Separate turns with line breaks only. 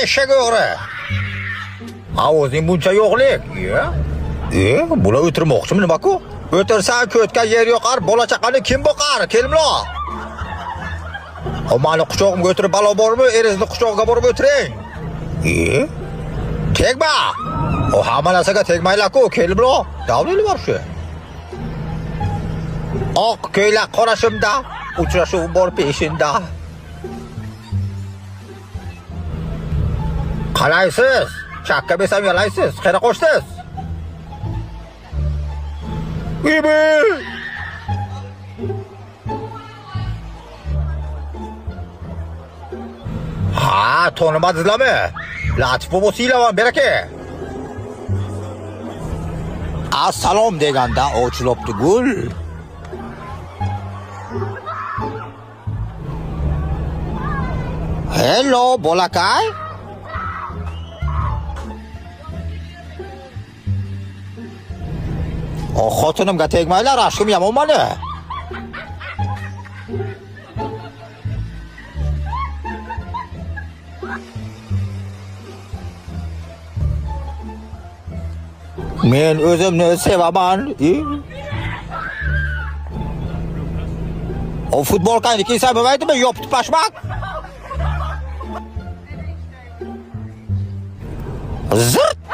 eshak o'g'ri. Ha, o'zing buncha yo'qlik. Bular o'tirmoqchimi nima-ku? O'tirsan, ko'tgan yer yo'qar, bola chaqani kim boqar? Kelmlo. O meni quchog'imga o'tirib balo bormi? Erizni quchog'iga borib o'tiring. Tegma. O hamma narsaga tegmaylar-ku, kelmlo. Davlili bor shu. Oq ko'ylak qorashimda, uchrashuv bor peshinda. Qalaysiz? Chakka besam yalaysiz. Qayerga qo'shsiz? Ibi! Ha, tonimadinglarmi? Latif bo'lsanglar, beraka. Assalom deganda ochilibdi gul. Hello, bolakay. O xotinimga tegmaylar, ashkim yomon meni. Men o'zimni sevaman. O futbolkani kiysa bo'lmaydimi? Yopib pashmak. Zırt!